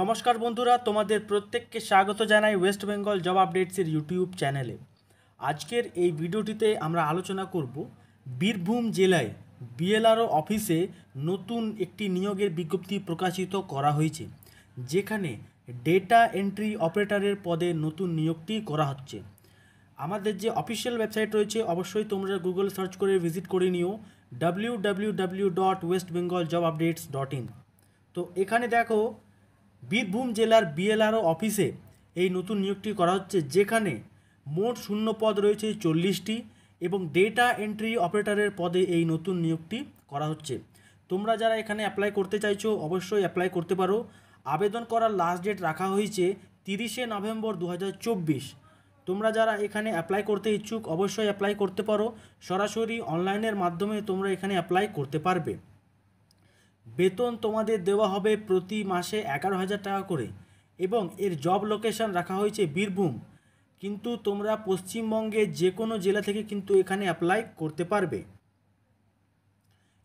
নমস্কার বন্ধুরা, তোমাদের প্রত্যেককে স্বাগত জানাই ওয়েস্ট বেঙ্গল জব আপডেটসের ইউটিউব চ্যানেলে। আজকের এই ভিডিওটিতে আমরা আলোচনা করব বীরভূম জেলায় বিএলআরও অফিসে নতুন একটি নিয়োগের বিজ্ঞপ্তি প্রকাশিত করা হয়েছে, যেখানে ডেটা এন্ট্রি অপারেটরের পদে নতুন নিয়োগটি করা হচ্ছে। আমাদের যে অফিসিয়াল ওয়েবসাইট রয়েছে অবশ্যই তোমরা গুগল সার্চ করে ভিজিট করে নিও www.westbengaljobupdates.in। তো এখানে দেখো বীরভূম জেলার বিএলআরও অফিসে এই নতুন নিয়োগটি করা হচ্ছে, যেখানে মোট শূন্য পদ রয়েছে 40টি এবং ডেটা এন্ট্রি অপারেটরের পদে এই নতুন নিয়োগটি করা হচ্ছে। তোমরা যারা এখানে অ্যাপ্লাই করতে চাইছো অবশ্যই অ্যাপ্লাই করতে পারো। আবেদন করার লাস্ট ডেট রাখা হয়েছে 30শে নভেম্বর 2024। তোমরা যারা এখানে অ্যাপ্লাই করতে ইচ্ছুক অবশ্যই অ্যাপ্লাই করতে পারো। সরাসরি অনলাইনের মাধ্যমে তোমরা এখানে অ্যাপ্লাই করতে পারবে। বেতন তোমাদের দেওয়া হবে প্রতি মাসে 11,000 টাকা করে এবং এর জব লোকেশন রাখা হয়েছে বীরভূম, কিন্তু তোমরা পশ্চিমবঙ্গের যে কোনো জেলা থেকে কিন্তু এখানে অ্যাপ্লাই করতে পারবে।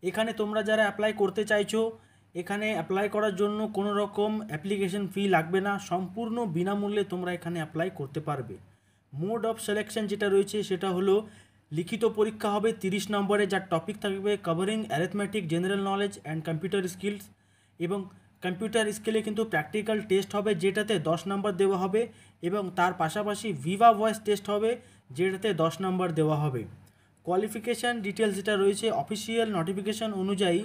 এখানে তোমরা যারা অ্যাপ্লাই করতে চাইছো এখানে অ্যাপ্লাই করার জন্য কোনো রকম অ্যাপ্লিকেশন ফি লাগবে না, সম্পূর্ণ বিনামূল্যে তোমরা এখানে অ্যাপ্লাই করতে পারবে। মোড অফ সিলেকশন যেটা রয়েছে সেটা হলো লিখিত পরীক্ষা হবে 30 নম্বরে, যার টপিক থাকবে covering arithmetic, general knowledge and computer skills, এবং কম্পিউটার স্কিলে কিন্তু প্র্যাকটিক্যাল টেস্ট হবে যেটাতে 10 নম্বর দেওয়া হবে, এবং তার পাশাপাশি ভিভা ভয়েস টেস্ট হবে যেটাতে 10 নম্বর দেওয়া হবে। কোয়ালিফিকেশান ডিটেলস যেটা রয়েছে অফিসিয়াল নোটিফিকেশান অনুযায়ী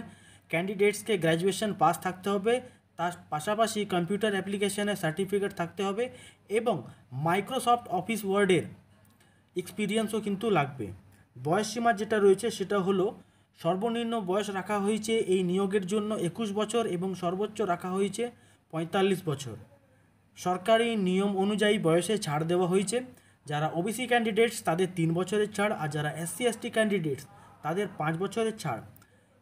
ক্যান্ডিডেটসকে গ্র্যাজুয়েশন পাস থাকতে হবে, তার পাশাপাশি কম্পিউটার অ্যাপ্লিকেশনের সার্টিফিকেট থাকতে হবে এবং মাইক্রোসফট অফিস ওয়ার্ডের এক্সপিরিয়েন্সও কিন্তু লাগবে। বয়সসীমা যেটা রয়েছে সেটা হলো সর্বনিম্ন বয়স রাখা হয়েছে এই নিয়োগের জন্য 21 বছর এবং সর্বোচ্চ রাখা হয়েছে 45 বছর। সরকারি নিয়ম অনুযায়ী বয়সে ছাড় দেওয়া হয়েছে। যারা ওবিসি ক্যান্ডিডেটস তাদের 3 বছরের ছাড়, আর যারা SC ST ক্যান্ডিডেটস তাদের 5 বছরের ছাড়।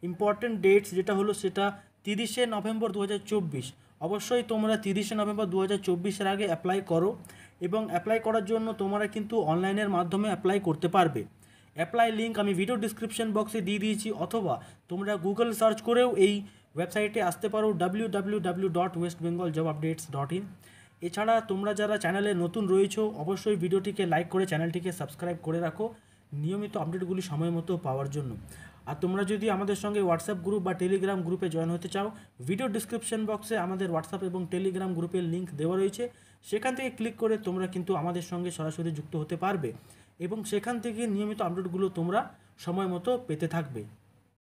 ইম্পর্টেন্ট ডেটস যেটা হলো সেটা 30শে নভেম্বর 2024। অবশ্যই তোমরা 30শে নভেম্বর 2024-এর আগে অ্যাপ্লাই করো এবং অ্যাপ্লাই করার জন্য তোমরা কিন্তু অনলাইনের মাধ্যমে অ্যাপ্লাই করতে পারবে। অ্যাপ্লাই লিঙ্ক আমি ভিডিও ডিসক্রিপশন বক্সে দিয়ে দিয়েছি, অথবা তোমরা গুগল সার্চ করেও এই ওয়েবসাইটে আসতে পারো www.westbengaljobupdates.in। এছাড়া তোমরা যারা চ্যানেলে নতুন রয়েছো অবশ্যই ভিডিওটিকে লাইক করে চ্যানেলটিকে সাবস্ক্রাইব করে রাখো নিয়মিত আপডেটগুলি সময় মতো পাওয়ার জন্য। আর তোমরা যদি আমাদের সঙ্গে হোয়াটসঅ্যাপ গ্রুপ বা টেলিগ্রাম গ্রুপে জয়েন হতে চাও, ভিডিও ডিসক্রিপশন বক্সে আমাদের হোয়াটসঅ্যাপ এবং টেলিগ্রাম গ্রুপের লিঙ্ক দেওয়া রয়েছে, সেখান থেকে ক্লিক করে তোমরা কিন্তু আমাদের সঙ্গে সরাসরি যুক্ত হতে পারবে এবং সেখান থেকে নিয়মিত আপডেটগুলো তোমরা সময় মতো পেতে থাকবে।